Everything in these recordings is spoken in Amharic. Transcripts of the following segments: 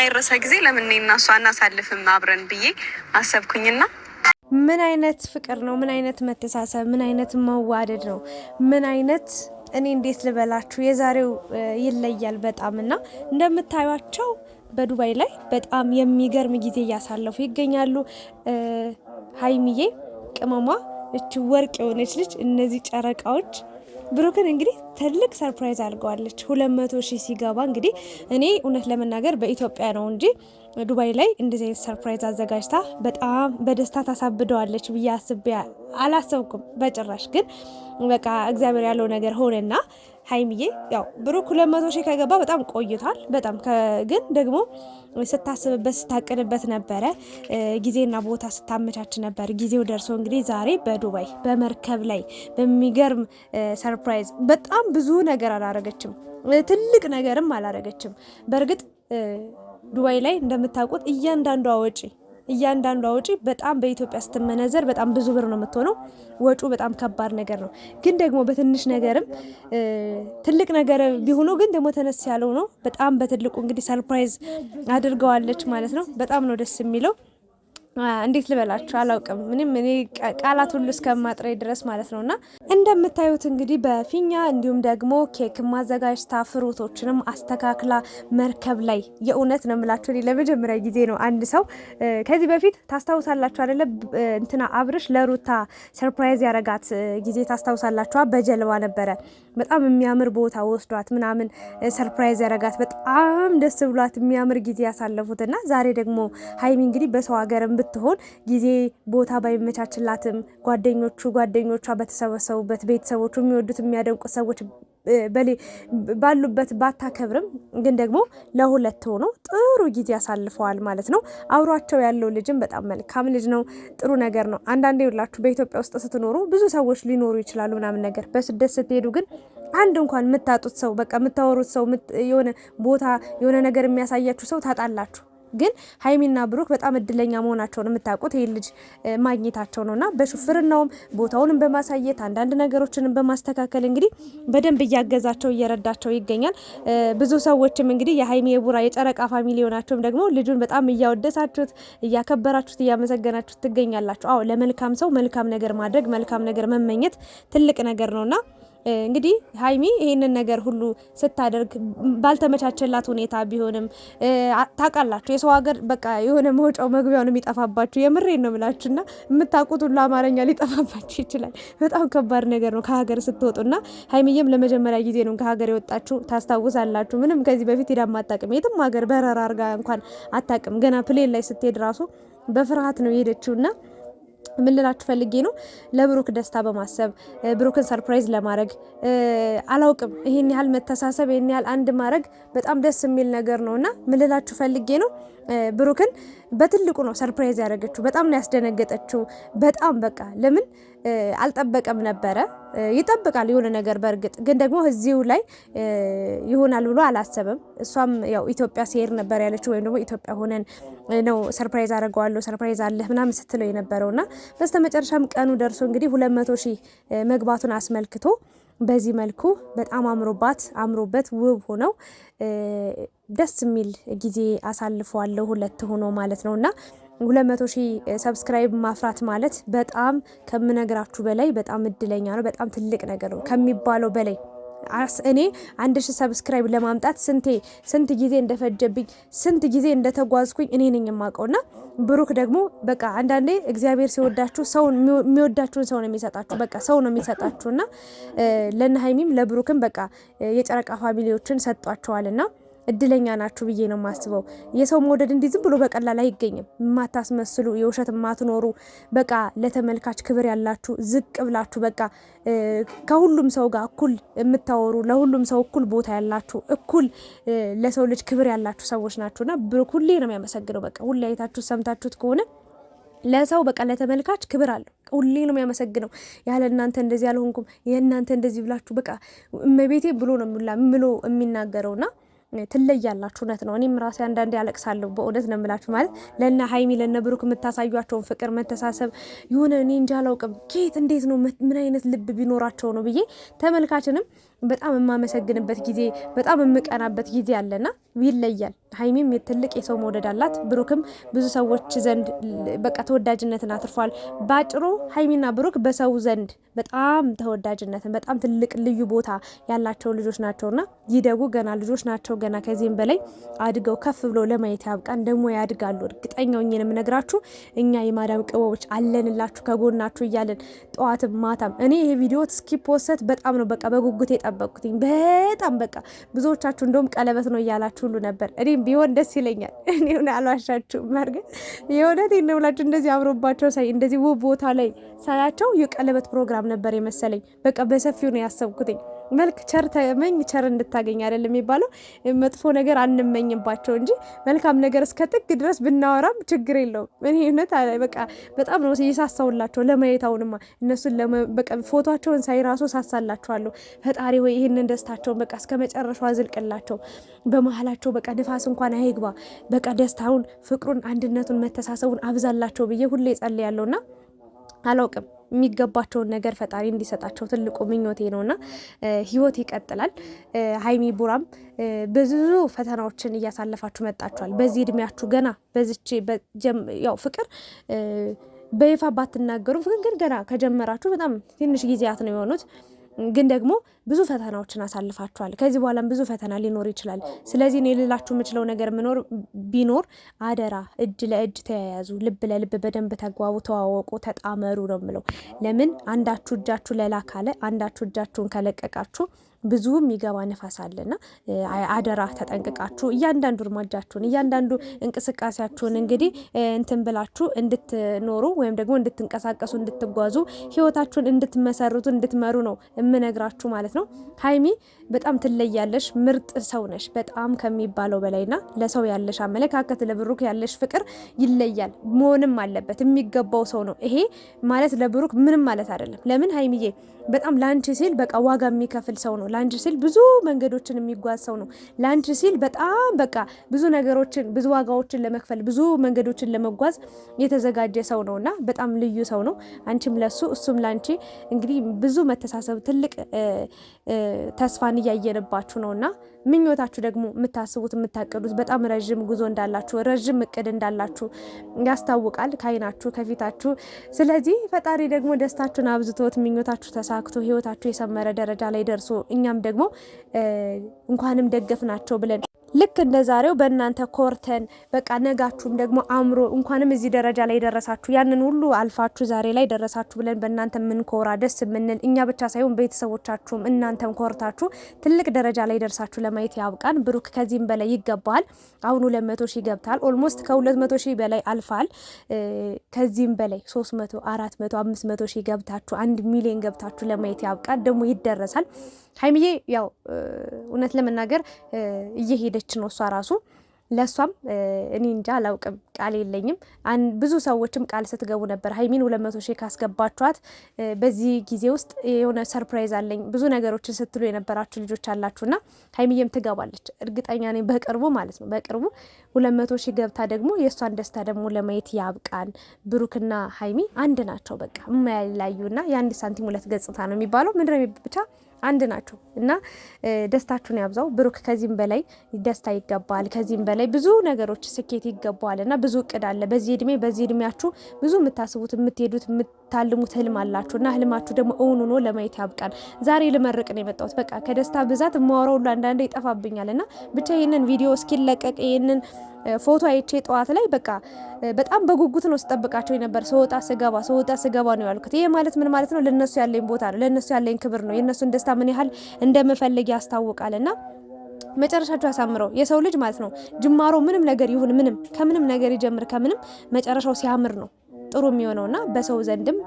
የማይረሳ ጊዜ ለምን እኔና እሷ እናሳልፍም አብረን ብዬ አሰብኩኝና ምን አይነት ፍቅር ነው? ምን አይነት መተሳሰብ፣ ምን አይነት መዋደድ ነው? ምን አይነት እኔ እንዴት ልበላችሁ የዛሬው ይለያል በጣም እና እንደምታዩቸው በዱባይ ላይ በጣም የሚገርም ጊዜ እያሳለፉ ይገኛሉ። ሀይሚዬ ቅመሟ እቺ ወርቅ የሆነች ልጅ እነዚህ ጨረቃዎች ብሩክን እንግዲህ ትልቅ ሰርፕራይዝ አድርገዋለች። 200,000 ሲገባ እንግዲህ እኔ እውነት ለመናገር በኢትዮጵያ ነው እንጂ ዱባይ ላይ እንደዚህ አይነት ሰርፕራይዝ አዘጋጅታ በጣም በደስታ ታሳብደዋለች ብዬ አስቤ አላሰብኩም በጭራሽ። ግን በቃ እግዚአብሔር ያለው ነገር ሆነና ሀይሚዬ ያው ብሩክ 200,000 ከገባ በጣም ቆይቷል። በጣም ግን ደግሞ ስታስብበት ስታቅድበት ነበረ። ጊዜና ቦታ ስታመቻች ነበር። ጊዜው ደርሶ እንግዲህ ዛሬ በዱባይ በመርከብ ላይ በሚገርም ሰርፕራይዝ በጣም ብዙ ነገር አላረገችም፣ ትልቅ ነገርም አላረገችም። በእርግጥ ዱባይ ላይ እንደምታውቁት እያንዳንዷ ወጪ በጣም በኢትዮጵያ ስትመነዘር በጣም ብዙ ብር ነው የምትሆነው። ወጪው በጣም ከባድ ነገር ነው። ግን ደግሞ በትንሽ ነገርም ትልቅ ነገር ቢሆነው ግን ደግሞ ተነስ ያለው ነው። በጣም በትልቁ እንግዲህ ሰርፕራይዝ አድርገዋለች ማለት ነው። በጣም ነው ደስ የሚለው። እንዴት ልበላችሁ አላውቅም። ምንም እኔ ቃላት ሁሉ እስከማጥረይ ድረስ ማለት ነውና እንደምታዩት እንግዲህ በፊኛ እንዲሁም ደግሞ ኬክ ማዘጋጅታ ፍሩቶችንም አስተካክላ መርከብ ላይ የእውነት ነው የምላችሁ እኔ ለመጀመሪያ ጊዜ ነው አንድ ሰው ከዚህ በፊት ታስታውሳላችሁ አይደለ? እንትና አብርሽ ለሩታ ሰርፕራይዝ ያረጋት ጊዜ ታስታውሳላችሁ? በጀልባ ነበረ በጣም የሚያምር ቦታ ወስዷት ምናምን ሰርፕራይዝ ያረጋት በጣም ደስ ብሏት የሚያምር ጊዜ ያሳለፉትና ዛሬ ደግሞ ሀይሚ እንግዲህ በሰው ሀገርም ብትሆን ጊዜ ቦታ ባይመቻችላትም ጓደኞቿ በተሰበሰቡበት ቤተሰቦቹ የሚወዱት የሚያደንቁ ሰዎች ባሉበት ባታከብርም ግን ደግሞ ለሁለት ሆኖ ጥሩ ጊዜ ያሳልፈዋል ማለት ነው። አብሯቸው ያለው ልጅም በጣም መልካም ልጅ ነው። ጥሩ ነገር ነው። አንዳንዴ ይውላችሁ በኢትዮጵያ ውስጥ ስትኖሩ ብዙ ሰዎች ሊኖሩ ይችላሉ ምናምን ነገር በስደት ስትሄዱ ግን አንድ እንኳን የምታጡት ሰው በቃ የምታወሩት ሰው የሆነ ቦታ የሆነ ነገር የሚያሳያችሁ ሰው ታጣላችሁ። ግን ሀይሚና ብሩክ በጣም እድለኛ መሆናቸውን የምታውቁት ይሄ ልጅ ማግኘታቸው ነውና በሹፍርናውም ቦታውንም በማሳየት አንዳንድ ነገሮችንም በማስተካከል እንግዲህ በደንብ እያገዛቸው እየረዳቸው ይገኛል። ብዙ ሰዎችም እንግዲህ የሀይሚ የቡራ የጨረቃ ፋሚሊ ሆናቸውም ደግሞ ልጁን በጣም እያወደሳችሁት እያከበራችሁት እያመሰገናችሁት ትገኛላችሁ። አዎ ለመልካም ሰው መልካም ነገር ማድረግ መልካም ነገር መመኘት ትልቅ ነገር ነውና እንግዲህ ሀይሚ ይሄንን ነገር ሁሉ ስታደርግ ባልተመቻቸላት ሁኔታ ቢሆንም ታውቃላችሁ የሰው ሀገር በቃ የሆነ መውጫው መግቢያው ነው የሚጠፋባችሁ። የምሬን ነው የምላችሁና የምታውቁት ሁሉ አማርኛ ሊጠፋባችሁ ይችላል። በጣም ከባድ ነገር ነው ከሀገር ስትወጡና ሀይሚዬም ለመጀመሪያ ጊዜ ነው ከሀገር የወጣችሁ ታስታውሳላችሁ። ምንም ከዚህ በፊት ሄዳ አታውቅም። የትም ሀገር በረራ አድርጋ እንኳን አታውቅም። ገና ፕሌን ላይ ስትሄድ ራሱ በፍርሃት ነው የሄደችውና ምን ልላችሁ ፈልጌ ነው ለብሩክ ደስታ በማሰብ ብሩክን ሰርፕራይዝ ለማድረግ አላውቅም ይሄን ያህል መተሳሰብ ይሄን ያህል አንድ ማድረግ በጣም ደስ የሚል ነገር ነውና ምን ልላችሁ ፈልጌ ነው ብሩክን በትልቁ ነው ሰርፕራይዝ ያደረገችው። በጣም ነው ያስደነገጠችው። በጣም በቃ ለምን አልጠበቀም ነበረ። ይጠብቃል የሆነ ነገር በእርግጥ ግን ደግሞ እዚሁ ላይ ይሆናል ብሎ አላሰበም። እሷም ያው ኢትዮጵያ ሲሄድ ነበር ያለችው ወይም ደግሞ ኢትዮጵያ ሆነን ነው ሰርፕራይዝ አደርገዋለሁ ሰርፕራይዝ አለ ምናምን ስትለው የነበረውና በስተመጨረሻም ቀኑ ደርሶ እንግዲህ 200,000 መግባቱን አስመልክቶ በዚህ መልኩ በጣም አምሮበት ውብ ሆነው ደስ የሚል ጊዜ አሳልፈዋለሁ ሁለት ሆኖ ማለት ነውና 200,000 ሰብስክራይብ ማፍራት ማለት በጣም ከምነግራችሁ በላይ በጣም እድለኛ ነው። በጣም ትልቅ ነገር ነው ከሚባለው በላይ እኔ 1,000 ሰብስክራይብ ለማምጣት ስንት ጊዜ እንደፈጀብኝ ስንት ጊዜ እንደተጓዝኩኝ እኔ ነኝ የማውቀውና ብሩክ ደግሞ በቃ አንዳንዴ እግዚአብሔር ሲወዳችሁ ሰው የሚወዳችሁን ሰው ነው የሚሰጣችሁ። በቃ ሰው ነው የሚሰጣችሁና ለነ ሀይሚም ለብሩክም በቃ የጨረቃ ፋሚሊዎችን ሰጧቸዋልና እድለኛ ናችሁ ብዬ ነው የማስበው። የሰው መውደድ እንዲህ ዝም ብሎ በቀላል አይገኝም። የማታስመስሉ የውሸት የማትኖሩ በቃ ለተመልካች ክብር ያላችሁ ዝቅ ብላችሁ በቃ ከሁሉም ሰው ጋር እኩል የምታወሩ ለሁሉም ሰው እኩል ቦታ ያላችሁ እኩል ለሰው ልጅ ክብር ያላችሁ ሰዎች ናችሁና ብሩክ ሁሌ ነው የሚያመሰግነው። በቃ ሁሌ አይታችሁ ሰምታችሁት ከሆነ ለሰው በቃ ለተመልካች ክብር አለው። ሁሌ ነው የሚያመሰግነው። ያለ እናንተ እንደዚህ ያልሆንኩም የእናንተ እንደዚህ ብላችሁ በቃ እመቤቴ ብሎ ነው የሚናገረውና ትለያላችሁ። እውነት ነው። እኔም ራሴ አንዳንዴ ያለቅሳለሁ በእውነት ነው የምላችሁ። ማለት ለነ ሀይሚ ለነ ብሩክ የምታሳዩቸውን ፍቅር መተሳሰብ የሆነ እኔ እንጃ አላውቅም ከየት እንዴት ነው ምን አይነት ልብ ቢኖራቸው ነው ብዬ ተመልካችንም በጣም የማመሰግንበት ጊዜ በጣም የምቀናበት ጊዜ አለና ይለያል። ሀይሚም ትልቅ የሰው መውደድ አላት። ብሩክም ብዙ ሰዎች ዘንድ በቃ ተወዳጅነትን አትርፏል። ባጭሩ ሀይሚና ብሩክ በሰው ዘንድ በጣም ተወዳጅነትን በጣም ትልቅ ልዩ ቦታ ያላቸው ልጆች ናቸውና ይደጉ። ገና ልጆች ናቸው። ገና ከዚህም በላይ አድገው ከፍ ብለው ለማየት ያብቃን። ደግሞ ያድጋሉ። እርግጠኛው እኛንም ነግራችሁ እኛ የማዳም ቅበቦች አለንላችሁ ከጎናችሁ እያለን ጠዋትም ማታም እኔ ይሄ ቪዲዮ እስኪፖስት በጣም ነው በቃ በጉጉት የጠበቅኩትኝ። በጣም በቃ ብዙዎቻችሁ እንደውም ቀለበት ነው እያላችሁ ሁሉ ነበር። እኔም ቢሆን ደስ ይለኛል። እኔ አልዋሻችሁም። ማርገ የእውነት ነው እንደዚህ አምሮባቸው ሳይ እንደዚህ ውብ ቦታ ላይ ሳያቸው የቀለበት ፕሮግራም ነበር የመሰለኝ። በቃ በሰፊው ነው ያሰብኩትኝ። መልክ ቸር ተመኝ ቸር እንድታገኝ አይደለም የሚባለው። መጥፎ ነገር አንመኝባቸው እንጂ መልካም ነገር እስከ ጥግ ድረስ ብናወራም ችግር የለውም። እኔ እውነት በቃ በጣም ነው የሳሳውላቸው ለማየት። አሁንማ እነሱን በቃ ፎቶቸውን ሳይ ራሱ ሳሳላቸዋለሁ። ፈጣሪ ወይ ይህንን ደስታቸውን በቃ እስከ መጨረሻው አዝልቅላቸው። በመሀላቸው በቃ ንፋስ እንኳን አይግባ። በቃ ደስታውን፣ ፍቅሩን፣ አንድነቱን፣ መተሳሰቡን አብዛላቸው ብዬ ሁሌ ጸልያለሁና አላውቅም የሚገባቸውን ነገር ፈጣሪ እንዲሰጣቸው ትልቁ ምኞቴ ነውና ህይወት ይቀጥላል። ሀይሚ ቡራም ብዙ ፈተናዎችን እያሳለፋችሁ መጣችኋል። በዚህ እድሜያችሁ ገና በዚች ያው ፍቅር በይፋ ባትናገሩ ግን ገና ከጀመራችሁ በጣም ትንሽ ጊዜያት ነው የሆኑት። ግን ደግሞ ብዙ ፈተናዎችን አሳልፋችኋል። ከዚህ በኋላም ብዙ ፈተና ሊኖር ይችላል። ስለዚህ እኔ ልላችሁ የምችለው ነገር ቢኖር አደራ እጅ ለእጅ ተያያዙ፣ ልብ ለልብ በደንብ ተግባቡ፣ ተዋወቁ፣ ተጣመሩ ነው የምለው። ለምን አንዳችሁ እጃችሁ ለላ ካለ አንዳችሁ እጃችሁን ከለቀቃችሁ ብዙ የሚገባ ነፋስ አለና አደራ ተጠንቅቃችሁ እያንዳንዱ እርምጃችሁን እያንዳንዱ እንቅስቃሴያችሁን እንግዲህ እንትን ብላችሁ እንድትኖሩ ወይም ደግሞ እንድትንቀሳቀሱ እንድትጓዙ ህይወታችሁን እንድትመሰርቱ እንድትመሩ ነው የምነግራችሁ ማለት ነው። ሀይሚ በጣም ትለያለሽ፣ ምርጥ ሰው ነሽ በጣም ከሚባለው በላይና ለሰው ያለሽ አመለካከት ለብሩክ ያለሽ ፍቅር ይለያል። መሆንም አለበት የሚገባው ሰው ነው ይሄ ማለት ለብሩክ ምንም ማለት አይደለም። ለምን ሀይሚዬ በጣም ላንቺ ሲል በቃ ዋጋ የሚከፍል ሰው ነው። ላንቺ ሲል ብዙ መንገዶችን የሚጓዝ ሰው ነው። ላንቺ ሲል በጣም በቃ ብዙ ነገሮችን ብዙ ዋጋዎችን ለመክፈል ብዙ መንገዶችን ለመጓዝ የተዘጋጀ ሰው ነውና በጣም ልዩ ሰው ነው። አንቺም ለሱ እሱም ላንቺ እንግዲህ ብዙ መተሳሰብ ትልቅ ተስፋን እያየንባችሁ ነውና ምኞታችሁ ደግሞ የምታስቡት የምታቀዱት በጣም ረዥም ጉዞ እንዳላችሁ ረዥም እቅድ እንዳላችሁ ያስታውቃል ከአይናችሁ ከፊታችሁ። ስለዚህ ፈጣሪ ደግሞ ደስታችሁን አብዝቶት ምኞታችሁ ተሳክቶ ህይወታችሁ የሰመረ ደረጃ ላይ ደርሶ እኛም ደግሞ እንኳንም ደገፍናቸው ብለን ልክ እንደ ዛሬው በእናንተ ኮርተን በቃ ነጋችሁም ደግሞ አምሮ እንኳንም እዚህ ደረጃ ላይ ደረሳችሁ ያንን ሁሉ አልፋችሁ ዛሬ ላይ ደረሳችሁ ብለን በእናንተ ምንኮራ ደስ የምንል እኛ ብቻ ሳይሆን ቤተሰቦቻችሁም እናንተም ኮርታችሁ ትልቅ ደረጃ ላይ ደርሳችሁ ለማየት ያብቃን። ብሩክ ከዚህም በላይ ይገባል። አሁን 200,000 ገብታል። ኦልሞስት ከ200,000 በላይ አልፋል። ከዚህም በላይ 300፣ 400፣ 500,000 ገብታችሁ 1 ሚሊዮን ገብታችሁ ለማየት ያብቃን። ደግሞ ይደረሳል። ሀይሚዬ ያው እውነት ለመናገር እየሄደች ነው እሷ ራሱ ለሷም እኔ እንጃ አላውቅም፣ ቃል የለኝም። ብዙ ሰዎችም ቃል ስትገቡ ነበር ሀይሚን 200,000 ካስገባችኋት በዚህ ጊዜ ውስጥ የሆነ ሰርፕራይዝ አለኝ ብዙ ነገሮችን ስትሉ የነበራችሁ ልጆች አላችሁና ሀይሚዬም ትገባለች እርግጠኛ ነኝ በቅርቡ ማለት ነው። በቅርቡ 200,000 ገብታ ደግሞ የእሷን ደስታ ደግሞ ለማየት ያብቃን። ብሩክና ሀይሚ አንድ ናቸው በቃ የማያላዩና የአንድ ሳንቲም ሁለት ገጽታ ነው የሚባለው ምንድነው ብቻ አንድ ናቸው እና ደስታችሁን ያብዛው። ብሩክ ከዚህም በላይ ደስታ ይገባል። ከዚህም በላይ ብዙ ነገሮች ስኬት ይገባዋል እና ብዙ እቅድ አለ። በዚህ እድሜያችሁ ብዙ የምታስቡት የምትሄዱት የምታልሙት ህልም አላችሁ እና ህልማችሁ ደግሞ እውን ሆኖ ለማየት ያብቃን። ዛሬ ልመርቅ ነው የመጣሁት። በቃ ከደስታ ብዛት የማወራው ሁሉ አንዳንዴ ይጠፋብኛል እና ብቻ ይህንን ቪዲዮ እስኪለቀቅ ይህንን ፎቶ አይቼ ጠዋት ላይ በቃ በጣም በጉጉት ነው ስጠብቃቸው የነበር። ሰወጣ ስገባ ነው ያልኩት። ይሄ ማለት ምን ማለት ነው? ለነሱ ያለኝ ቦታ ነው፣ ለነሱ ያለኝ ክብር ነው። የነሱን ደስታ ምን ያህል እንደምፈልግ ያስታውቃልና መጨረሻቸው ያሳምረው። የሰው ልጅ ማለት ነው ጅማሮ ምንም ነገር ይሁን ምንም ከምንም ነገር ይጀምር ከምንም መጨረሻው ሲያምር ነው ጥሩ የሚሆነውና በሰው ዘንድም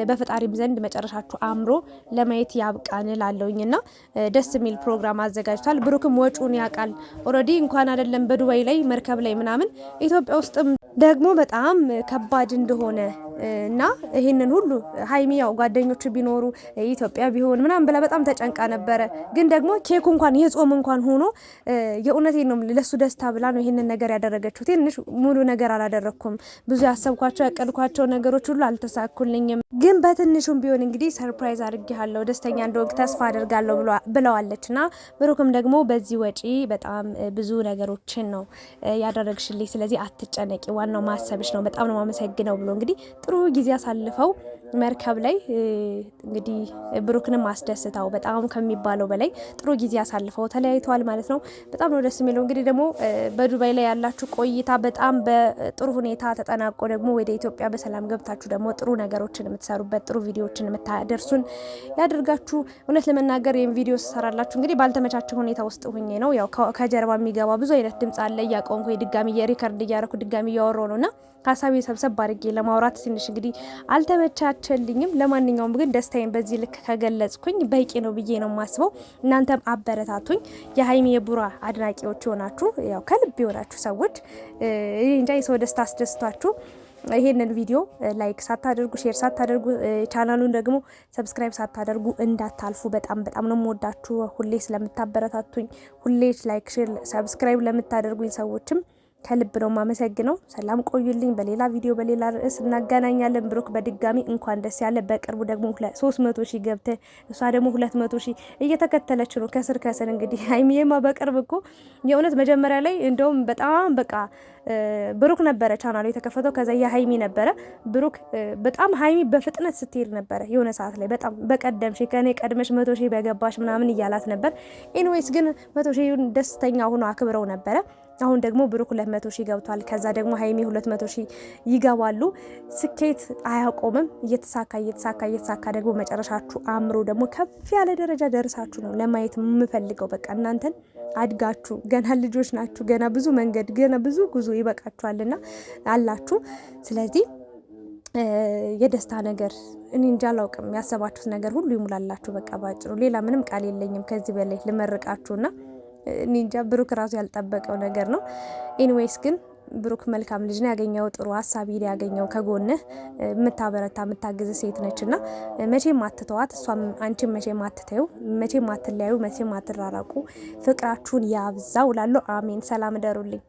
በፈጣሪም ዘንድ መጨረሻችሁ አምሮ ለማየት ያብቃን እላለሁኝና ደስ የሚል ፕሮግራም አዘጋጅቷል። ብሩክም ወጪውን ያውቃል ኦልሬዲ እንኳን አይደለም በዱባይ ላይ መርከብ ላይ ምናምን ኢትዮጵያ ውስጥም ደግሞ በጣም ከባድ እንደሆነ እና ይሄንን ሁሉ ሀይሚ ያው ጓደኞች ቢኖሩ ኢትዮጵያ ቢሆን ምናምን ብላ በጣም ተጨንቃ ነበረ። ግን ደግሞ ኬኩ እንኳን የጾም እንኳን ሆኖ የእውነቴን ነው ለሱ ደስታ ብላ ነው ይሄንን ነገር ያደረገችው። ትንሽ ሙሉ ነገር አላደረኩም። ብዙ ያሰብኳቸው ያቀድኳቸው ነገሮች ሁሉ አልተሳኩልኝም። ግን በትንሹም ቢሆን እንግዲህ ሰርፕራይዝ አድርጌሃለሁ፣ ደስተኛ እንደሆንክ ተስፋ አደርጋለሁ ብለዋለችና ብሩክም ደግሞ በዚህ ወጪ በጣም ብዙ ነገሮችን ነው ያደረግሽልኝ፣ ስለዚህ አትጨነቂ፣ ዋናው ማሰብሽ ነው፣ በጣም ነው ማመሰግነው ብሎ እንግዲህ ጥሩ ጊዜ አሳልፈው መርከብ ላይ እንግዲህ ብሩክንም አስደስታው በጣም ከሚባለው በላይ ጥሩ ጊዜ አሳልፈው ተለያይተዋል ማለት ነው። በጣም ነው ደስ የሚለው። እንግዲህ ደግሞ በዱባይ ላይ ያላችሁ ቆይታ በጣም በጥሩ ሁኔታ ተጠናቆ ደግሞ ወደ ኢትዮጵያ በሰላም ገብታችሁ ደግሞ ጥሩ ነገሮችን የምትሰሩበት ጥሩ ቪዲዮዎችን የምታደርሱን ያደርጋችሁ። እውነት ለመናገር ይህን ቪዲዮ ስሰራላችሁ እንግዲህ ባልተመቻቸው ሁኔታ ውስጥ ሁኜ ነው። ያው ከጀርባ የሚገባ ብዙ አይነት ድምጽ አለ። እያቆምኩ ድጋሚ የሪከርድ እያረኩ ድጋሚ እያወራሁ ነውና ሀሳቤ ሰብሰብ አድርጌ ለማውራት ትንሽ እንግዲህ አልተመቻቸልኝም። ለማንኛውም ግን ደስታዬን በዚህ ልክ ከገለጽኩኝ በቂ ነው ብዬ ነው የማስበው። እናንተም አበረታቱኝ። የሀይሚ የቡራ አድናቂዎች ሆናችሁ ያው ከልብ የሆናችሁ ሰዎች እንጃ የሰው ደስታ አስደስቷችሁ ይሄንን ቪዲዮ ላይክ ሳታደርጉ ሼር ሳታደርጉ ቻናሉን ደግሞ ሰብስክራይብ ሳታደርጉ እንዳታልፉ። በጣም ነው የምወዳችሁ። ሁሌ ስለምታበረታቱኝ፣ ሁሌ ላይክ ሼር ሰብስክራይብ ለምታደርጉኝ ሰዎችም ከልብ ነው ማመሰግነው። ሰላም ቆዩልኝ። በሌላ ቪዲዮ በሌላ ርዕስ እናገናኛለን። ብሩክ በድጋሚ እንኳን ደስ ያለ። በቅርቡ ደግሞ 300 ሺህ ገብተ እሷ ደግሞ 200 ሺህ እየተከተለች ነው ከስር እንግዲህ ሀይሚዬማ በቅርብ እኮ የእውነት መጀመሪያ ላይ እንደውም በጣም በቃ ብሩክ ነበረ ቻናሉ የተከፈተው፣ ከዛ የሀይሚ ነበረ። ብሩክ በጣም ሀይሚ በፍጥነት ስትሄድ ነበረ የሆነ ሰዓት ላይ በጣም በቀደምሽ ከኔ ቀድመሽ 100 ሺህ በገባሽ ምናምን እያላት ነበር። ኤኒዌይስ ግን 100 ሺህ ደስተኛ ሆኖ አክብረው ነበረ። አሁን ደግሞ ብሩክ 200 ሺህ ገብቷል። ከዛ ደግሞ ሀይሚ 200 ሺህ ይገባሉ። ስኬት አያቆምም። እየተሳካ ደግሞ መጨረሻችሁ አምሮ ደግሞ ከፍ ያለ ደረጃ ደርሳችሁ ነው ለማየት የምፈልገው። በቃ እናንተን አድጋችሁ ገና ልጆች ናችሁ። ገና ብዙ መንገድ ገና ብዙ ጉዞ ይበቃችኋልና አላችሁ። ስለዚህ የደስታ ነገር እኔ እንጃ አላውቅም። ያሰባችሁት ነገር ሁሉ ይሙላላችሁ። በቃ ባጭሩ ሌላ ምንም ቃል የለኝም ከዚህ በላይ ልመርቃችሁና እኔ እንጃ ብሩክ ራሱ ያልጠበቀው ነገር ነው። ኤኒዌይስ ግን ብሩክ መልካም ልጅ ነው ያገኘው፣ ጥሩ ሀሳቢ ያገኘው፣ ከጎንህ የምታበረታ የምታግዝ ሴት ነችና መቼም አትተዋት፣ እሷም አንቺም መቼም አትተዩ፣ መቼም አትለያዩ፣ መቼም አትራራቁ፣ ፍቅራችሁን ያብዛው እላለሁ። አሜን። ሰላም እደሩልኝ።